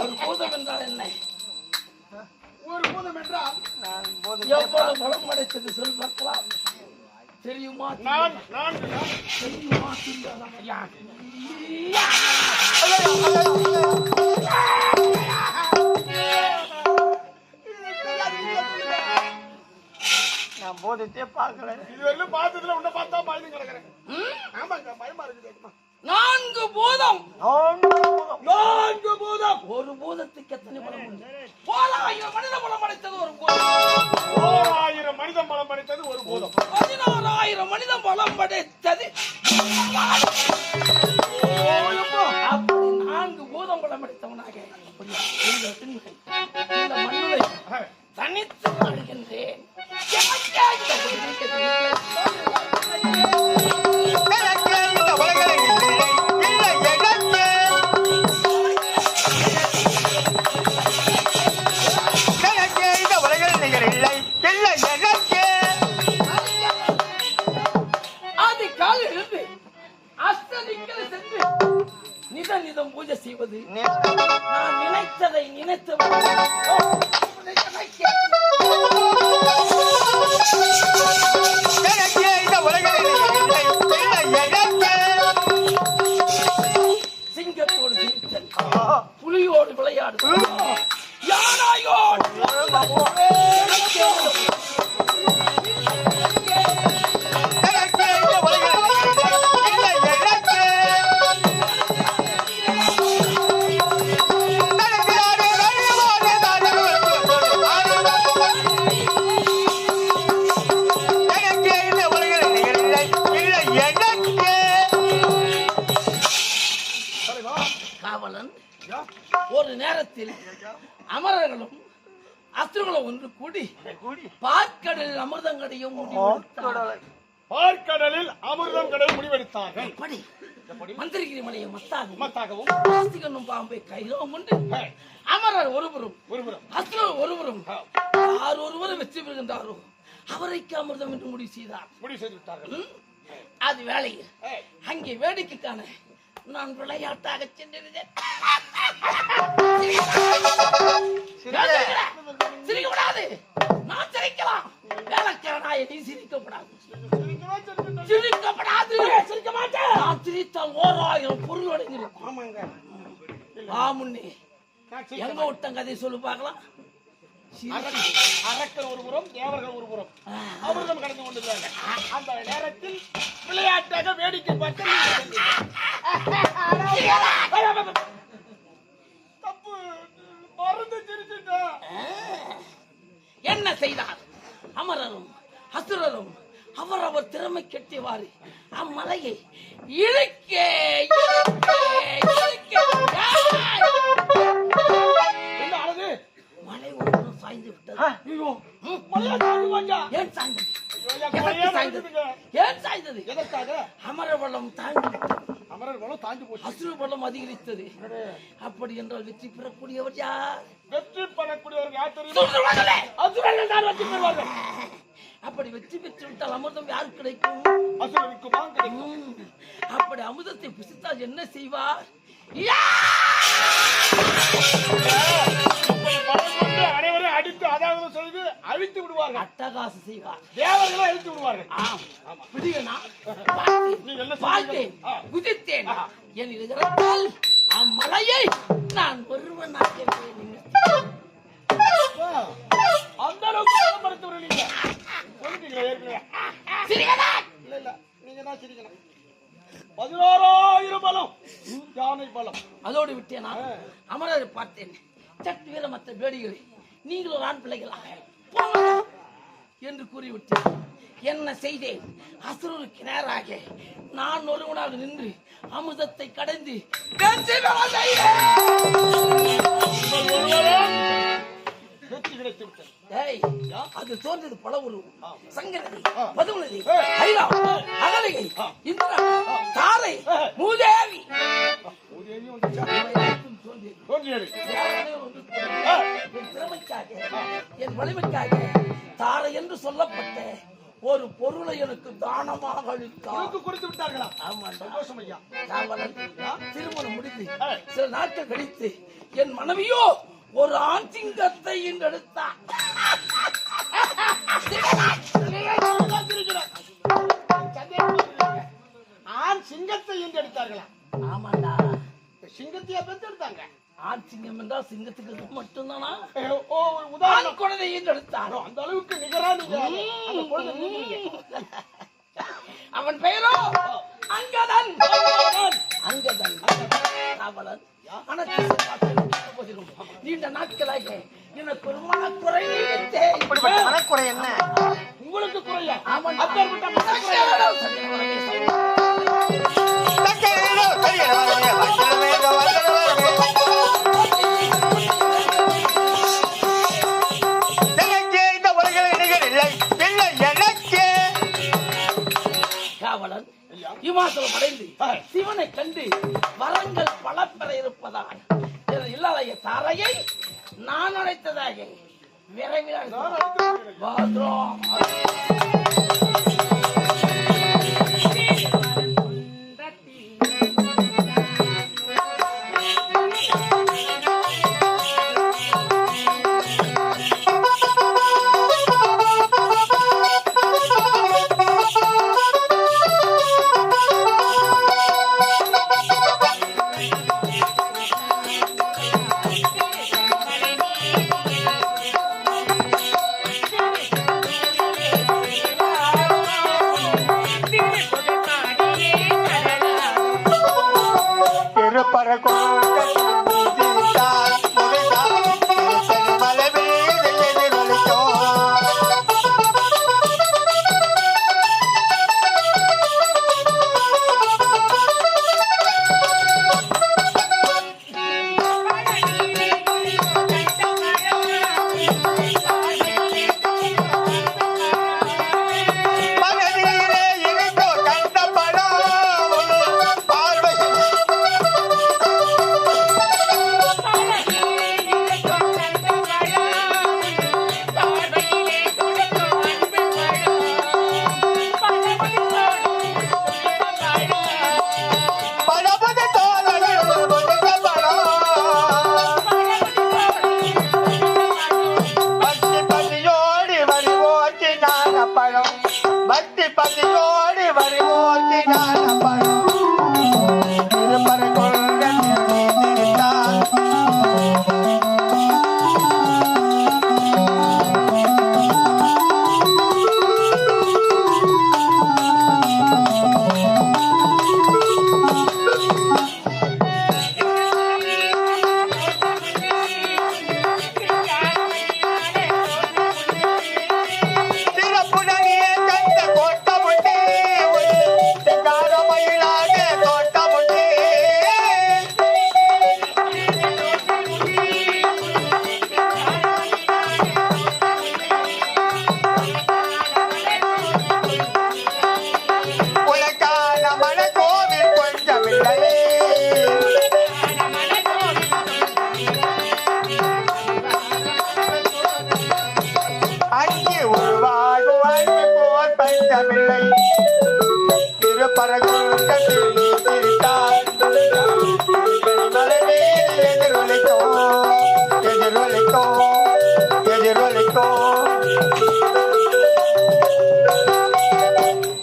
ஒரு பூதம் என்றால் என்ன? ஒரு பூதம் என்றால் எவ்வளவு பலம் படைத்தது சொல் பார்க்கலாம். தெரியுமா? தெரியுமா? நான் போதத்தே பார்க்கல. இதுவரையிலும் பார்த்ததுல உன்னை பார்த்தா பயந்து கிடக்குறேன். ஆமாங்க, பயமா இருக்குது. 4 பூதம். 4 பூதம். ஒரு பூதத்துக்கு எத்தனை பலம் உண்டு? 1000 மனித பலம் படைத்தது ஒரு பூதம். 1000 மனித பலம் படைத்தது ஒரு பூதம். 16000 மனித பலம் படைத்தது. அப்படி 4 பூதம் பலம் படைத்தவனாக இந்த மண்ணுரை தனித்து வாழ்கின்றேன். நிதம் பூஜை செய்வது நான் நினைத்ததை நினைத்தது. சிங்கத்தோடு சிரித்தல், புலியோடு விளையாடுதல், யானையோடு ஒரு நேரத்தில் அமரர்களும் அசுரர்களும் ஒன்று கூடி பார்க்கடலில் அமிர்தம் கடையும் பார்க்கடலில் அமிர்தம் கடையும் முடிவெடுத்தார்கள். மந்திரகிரி மலையை மத்தாகவும் பாம்பை கையிலும் உண்டு. அமரர் ஒருவரும் அசுரர் ஒருவரும் யார் ஒருவரும் வெற்றி பெறுகின்றாரோ அவரைக்கு அமிர்தம் என்று முடிவு செய்தார்கள். அது வேளையில் அங்கே வேடிக்கை காண நான் விளையாட்டாக சென்றிருந்தேன். சிரிக்கப்படாது, நான் சிரிக்கலாம். வேலைக்காரனாய நீ சிரிக்கப்படாது. சிரிக்கப்படாது, சிரிக்க மாட்டேன். நான் சிரித்தால் 1000 பொருள் அடைஞ்சிருக்கும். முன்னே எங்க விட்டம் கதை சொல்லு பார்க்கலாம். அரக்கர் ஒருபுறம், தேவர்கள் ஒருபுறம் அமிர்தம் கடந்து கொண்டிருந்தாங்க. அந்த நேரத்தில் விளையாட்டாக வேடிக்கை பார்த்து தப்பு மறந்து சிரிச்சுட்டா. என்ன செய்தார்? அமரரும் அசுரரும் அவரவர் திறமை கெட்டிவாறு அம்மலையை இழுக்க மலை ஒன்றும் சாய்ந்து விட்டது. ஏன் சாய்ந்தது? அமரர் பலம் தாண்டி விட்டது. அசுர பலம் அதிகரித்தது. அப்படி என்றால் வெற்றி பெறக்கூடியவர் யார்? வெற்றி பெறக்கூடியவர் யார் தெரியும்? அசுரர்கள் தான் வெற்றி பெறுவார்கள். அப்படி வெற்றி பெற்று விட்டால் அமிர்தம் யாருக்கு கிடைக்கும்? அசுரருக்கு தான் கிடைக்கும். அப்படி அமிர்தத்தை புசித்தால் என்ன செய்வார்? அனைவரும் அடித்து அதாவது செய்து அழித்து விடுவார்கள். அட்டகாசம் செய்வார். தேவர்களும் அழித்து விடுவார்கள். குதித்தேன். என் இதயத்தால் அம்மலையை நான் ஒருவனாக அந்த அளவுக்கு மறுத்தவர்கள் நீங்க சொல்லிட்டீங்களா? இல்ல நீங்க தான் சிரிக்கணும். 16000 பலம், யானை பலம். அதோடு விட்டேன். அமரரை பார்த்தேன். சற்று வீர மற்ற வேடிகளை நீங்களும் ஆண் பிள்ளைகளாக என்று கூறிவிட்டேன். என்ன செய்தேன்? அசுரருக்கு நேராக நான் ஒருவனாக நின்று அமிர்தத்தை கடந்து அது தோன்றது பல உருவம். சங்கரதி, பதுமதி, ஐரா, அகலிகை, இந்திரா, தாரை, மூதேவி என் வலிமைக்காக தாரை என்று சொல்லப்பட்ட ஒரு பொருளை எனக்கு தானமாக அளித்தார். கொடுத்து விட்டார்களா? ஆமா, சந்தோஷம் ஐயா. திருமணம் முடிந்து சில நாட்கள் கழித்து என் மனைவியோ ஒரு ஆண் சிங்கத்தை எடுத்தார். ஆண் சிங்கத்தை எடுத்தார்களா? ஆமாண்டா, சிங்கத்தையா பெற்று எடுத்தாங்க? ஆண் சிங்கம் என்றால் சிங்கத்துக்கு மட்டும்தானா? ஓ, உதாரணம் குழந்தை எடுத்தாரோ அந்த அளவுக்கு நிகரா நீங்க அந்த குழந்தை நீங்க. அவன் பெயரோ அங்கதன். அங்கதன் காவலன். நீண்ட நாட்களாக எனக்கு ஒரு மனக்குறை. மனக்குறை என்ன உங்களுக்கு? குறையா? காவலன் இமாசலம் அடைந்து சிவனை கண்டு வரங்கள் பல பெற இருப்பதால் இல்லாத தாரையை நான் அழைத்ததாக விரைவில்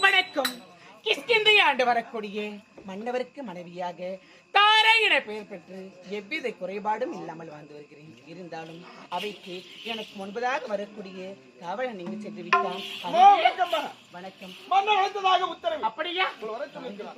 வணக்கம். கிஷ்கிந்தை ஆண்டு வரக்கூடிய மன்னவருக்கு மனைவியாக தாரை என பெயர் பெற்று எவ்வித குறைபாடும் இல்லாமல் வாழ்ந்து வருகிறேன். இருந்தாலும் அவைக்கு எனக்கு முன்பதாக வரக்கூடிய காவலன் நீங்க சென்று விட்டான். வணக்கம். மன்னர் அழைத்ததாக உத்தரவு. அப்படியா? வர சொல்லிருக்கிறார்.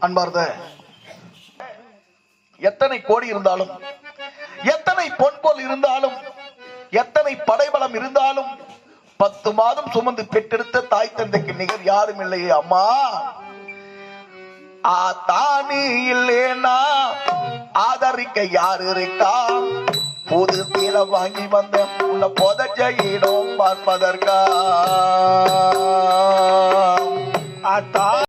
அன்பார்ந்த எத்தனை கோடி இருந்தாலும், எத்தனை பொன்பொல் இருந்தாலும், எத்தனை படைபலம் இருந்தாலும் 10 மாதம் சுமந்து பெற்றெடுத்த தாய் தந்தைக்கு நிகர் யாரும் இல்லையே அம்மா. தானி இல்லேனா ஆதரிக்க யாரு இருக்கா? புது தீர வாங்கி வந்த உன்னை புதச்ச இடம் பார்ப்பதற்கா